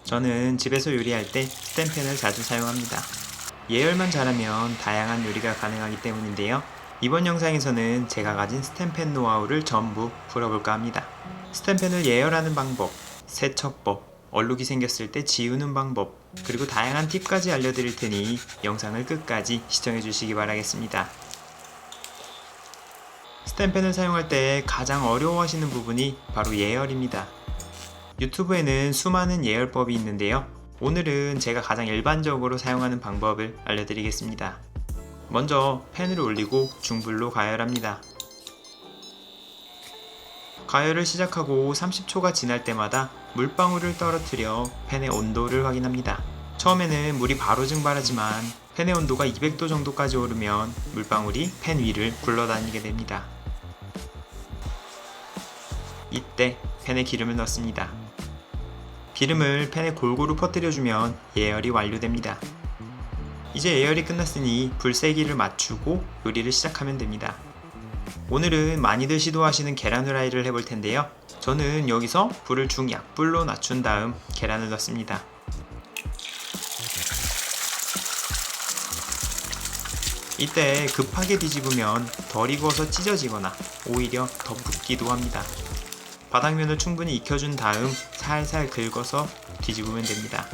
저는 집에서 요리할 때 스텐팬을 자주 사용합니다. 예열만 잘하면 다양한 요리가 가능하기 때문인데요. 이번 영상에서는 제가 가진 스텐팬 노하우를 전부 풀어볼까 합니다. 스텐팬을 예열하는 방법, 세척법, 얼룩이 생겼을 때 지우는 방법, 그리고 다양한 팁까지 알려드릴 테니 영상을 끝까지 시청해 주시기 바라겠습니다. 스텐팬을 사용할 때 가장 어려워하시는 부분이 바로 예열입니다. 유튜브에는 수많은 예열법이 있는데요. 오늘은 제가 가장 일반적으로 사용하는 방법을 알려드리겠습니다. 먼저 팬을 올리고 중불로 가열합니다. 가열을 시작하고 30초가 지날 때마다 물방울을 떨어뜨려 팬의 온도를 확인합니다. 처음에는 물이 바로 증발하지만 팬의 온도가 200도 정도까지 오르면 물방울이 팬 위를 굴러다니게 됩니다. 이때 팬에 기름을 넣습니다. 기름을 팬에 골고루 퍼뜨려주면 예열이 완료됩니다. 이제 예열이 끝났으니 불 세기를 맞추고 요리를 시작하면 됩니다. 오늘은 많이들 시도하시는 계란 후라이를 해볼 텐데요. 저는 여기서 불을 중약불로 낮춘 다음 계란을 넣습니다. 이때 급하게 뒤집으면 덜 익어서 찢어지거나 오히려 더 붓기도 합니다. 바닥면을 충분히 익혀준 다음 살살 긁어서 뒤집으면 됩니다.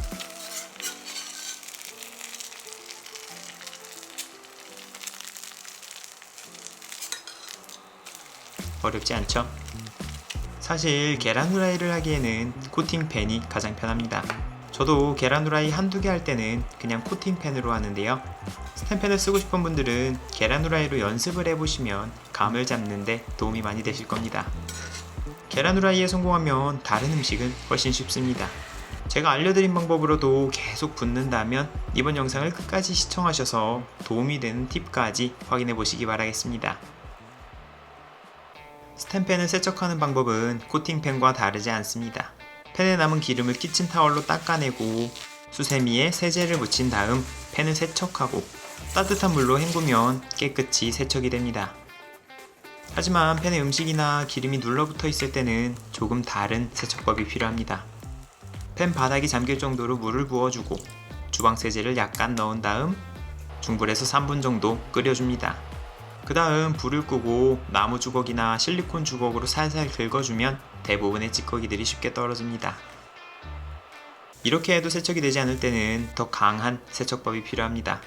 어렵지 않죠? 사실 계란 후라이를 하기에는 코팅팬이 가장 편합니다. 저도 계란 후라이 한두 개 할 때는 그냥 코팅팬으로 하는데요. 스텐팬을 쓰고 싶은 분들은 계란 후라이로 연습을 해보시면 감을 잡는데 도움이 많이 되실 겁니다. 계란 후라이에 성공하면 다른 음식은 훨씬 쉽습니다. 제가 알려드린 방법으로도 계속 붓는다면 이번 영상을 끝까지 시청하셔서 도움이 되는 팁까지 확인해 보시기 바라겠습니다. 스텐팬을 세척하는 방법은 코팅팬과 다르지 않습니다. 팬에 남은 기름을 키친타월로 닦아내고 수세미에 세제를 묻힌 다음 팬을 세척하고 따뜻한 물로 헹구면 깨끗이 세척이 됩니다. 하지만 팬에 음식이나 기름이 눌러붙어 있을 때는 조금 다른 세척법이 필요합니다. 팬 바닥이 잠길 정도로 물을 부어주고 주방 세제를 약간 넣은 다음 중불에서 3분 정도 끓여줍니다. 그 다음 불을 끄고 나무 주걱이나 실리콘 주걱으로 살살 긁어주면 대부분의 찌꺼기들이 쉽게 떨어집니다. 이렇게 해도 세척이 되지 않을 때는 더 강한 세척법이 필요합니다.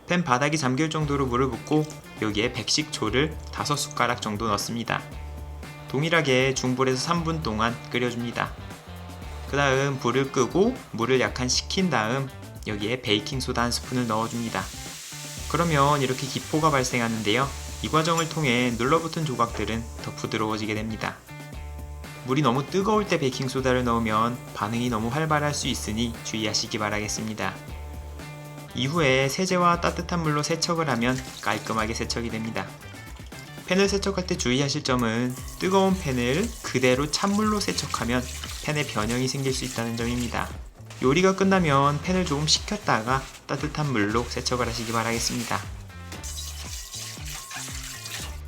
팬 바닥이 잠길 정도로 물을 붓고 여기에 백식초를 5숟가락 정도 넣습니다. 동일하게 중불에서 3분 동안 끓여줍니다. 그 다음 불을 끄고 물을 약간 식힌 다음 여기에 베이킹소다 1스푼을 넣어줍니다. 그러면 이렇게 기포가 발생하는데요. 이 과정을 통해 눌러붙은 조각들은 더 부드러워지게 됩니다. 물이 너무 뜨거울 때 베이킹소다를 넣으면 반응이 너무 활발할 수 있으니 주의하시기 바라겠습니다. 이후에 세제와 따뜻한 물로 세척을 하면 깔끔하게 세척이 됩니다. 팬을 세척할 때 주의하실 점은 뜨거운 팬을 그대로 찬물로 세척하면 팬에 변형이 생길 수 있다는 점입니다. 요리가 끝나면 팬을 조금 식혔다가 따뜻한 물로 세척을 하시기 바라겠습니다.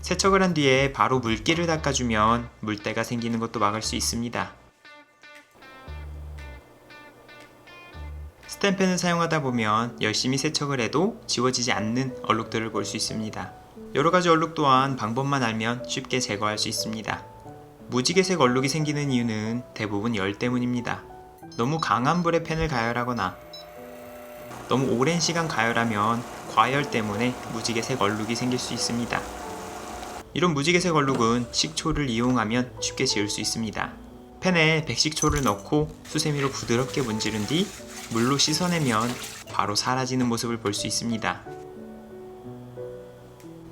세척을 한 뒤에 바로 물기를 닦아주면 물때가 생기는 것도 막을 수 있습니다. 스텐팬을 사용하다 보면 열심히 세척을 해도 지워지지 않는 얼룩들을 볼 수 있습니다. 여러가지 얼룩 또한 방법만 알면 쉽게 제거할 수 있습니다. 무지개색 얼룩이 생기는 이유는 대부분 열 때문입니다. 너무 강한 불에 팬을 가열하거나 너무 오랜 시간 가열하면 과열 때문에 무지개색 얼룩이 생길 수 있습니다. 이런 무지개색 얼룩은 식초를 이용하면 쉽게 지울 수 있습니다. 팬에 백식초를 넣고 수세미로 부드럽게 문지른 뒤 물로 씻어내면 바로 사라지는 모습을 볼 수 있습니다.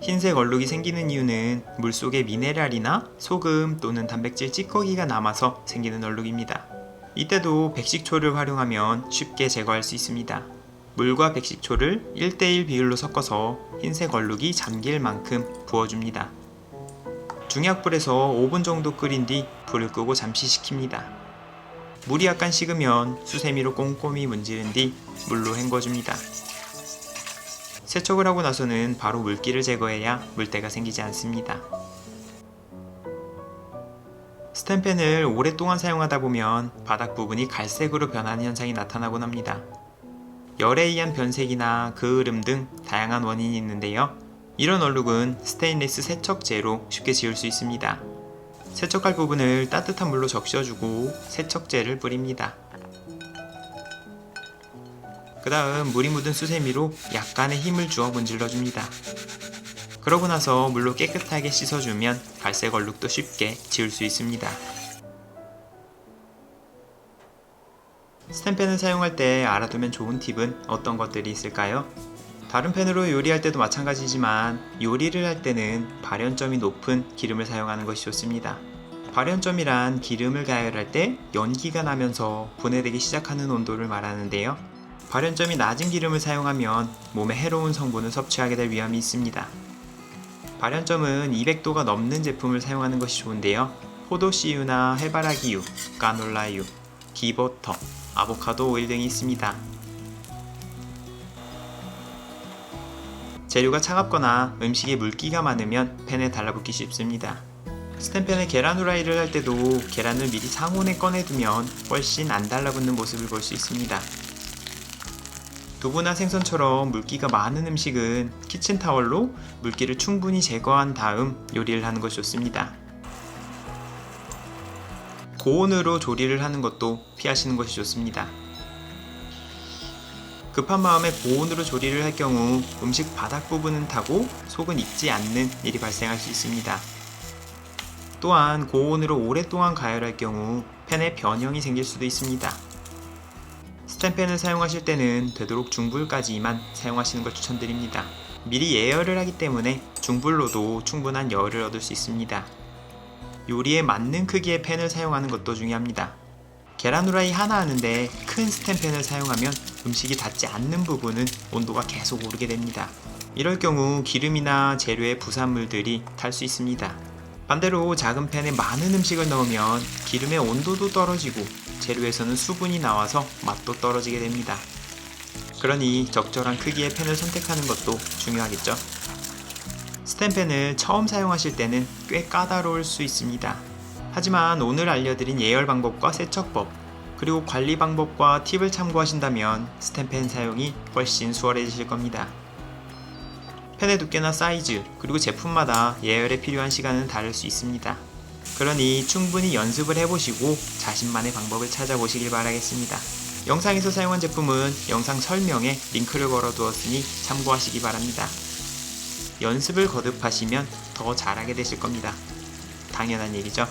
흰색 얼룩이 생기는 이유는 물속에 미네랄이나 소금 또는 단백질 찌꺼기가 남아서 생기는 얼룩입니다. 이때도 백식초를 활용하면 쉽게 제거할 수 있습니다. 물과 백식초를 1:1 비율로 섞어서 흰색 얼룩이 잠길 만큼 부어줍니다. 중약불에서 5분 정도 끓인 뒤 불을 끄고 잠시 식힙니다. 물이 약간 식으면 수세미로 꼼꼼히 문지른 뒤 물로 헹궈줍니다. 세척을 하고 나서는 바로 물기를 제거해야 물때가 생기지 않습니다. 스텐펜을 오랫동안 사용하다 보면 바닥 부분이 갈색으로 변하는 현상이 나타나곤 합니다. 열에 의한 변색이나 그을음 등 다양한 원인이 있는데요. 이런 얼룩은 스테인리스 세척제로 쉽게 지울 수 있습니다. 세척할 부분을 따뜻한 물로 적셔주고 세척제를 뿌립니다. 그 다음 물이 묻은 수세미로 약간의 힘을 주어 문질러줍니다. 그러고 나서 물로 깨끗하게 씻어주면 갈색 얼룩도 쉽게 지울 수 있습니다. 스텐펜을 사용할 때 알아두면 좋은 팁은 어떤 것들이 있을까요? 다른 펜으로 요리할 때도 마찬가지지만 요리를 할 때는 발연점이 높은 기름을 사용하는 것이 좋습니다. 발연점이란 기름을 가열할 때 연기가 나면서 분해되기 시작하는 온도를 말하는데요. 발연점이 낮은 기름을 사용하면 몸에 해로운 성분을 섭취하게 될 위험이 있습니다. 발연점은 200도가 넘는 제품을 사용하는 것이 좋은데요. 포도씨유나 해바라기유, 까놀라유, 기버터, 아보카도 오일 등이 있습니다. 재료가 차갑거나 음식에 물기가 많으면 팬에 달라붙기 쉽습니다. 스텐펜에 계란 후라이를 할 때도 계란을 미리 상온에 꺼내두면 훨씬 안 달라붙는 모습을 볼 수 있습니다. 두부나 생선처럼 물기가 많은 음식은 키친타월로 물기를 충분히 제거한 다음 요리를 하는 것이 좋습니다. 고온으로 조리를 하는 것도 피하시는 것이 좋습니다. 급한 마음에 고온으로 조리를 할 경우 음식 바닥 부분은 타고 속은 익지 않는 일이 발생할 수 있습니다. 또한 고온으로 오랫동안 가열할 경우 팬에 변형이 생길 수도 있습니다. 스텐펜을 사용하실 때는 되도록 중불까지만 사용하시는 걸 추천드립니다. 미리 예열을 하기 때문에 중불로도 충분한 열을 얻을 수 있습니다. 요리에 맞는 크기의 팬을 사용하는 것도 중요합니다. 계란 후라이 하나 하는데 큰 스텐펜을 사용하면 음식이 닿지 않는 부분은 온도가 계속 오르게 됩니다. 이럴 경우 기름이나 재료의 부산물들이 탈 수 있습니다. 반대로 작은 팬에 많은 음식을 넣으면 기름의 온도도 떨어지고 재료에서는 수분이 나와서 맛도 떨어지게 됩니다. 그러니 적절한 크기의 팬을 선택하는 것도 중요하겠죠. 스텐펜을 처음 사용하실 때는 꽤 까다로울 수 있습니다. 하지만 오늘 알려드린 예열 방법과 세척법, 그리고 관리 방법과 팁을 참고하신다면 스텐펜 사용이 훨씬 수월해지실 겁니다. 펜의 두께나 사이즈, 그리고 제품마다 예열에 필요한 시간은 다를 수 있습니다. 그러니 충분히 연습을 해보시고 자신만의 방법을 찾아보시길 바라겠습니다. 영상에서 사용한 제품은 영상 설명에 링크를 걸어두었으니 참고하시기 바랍니다. 연습을 거듭하시면 더 잘하게 되실 겁니다. 당연한 얘기죠.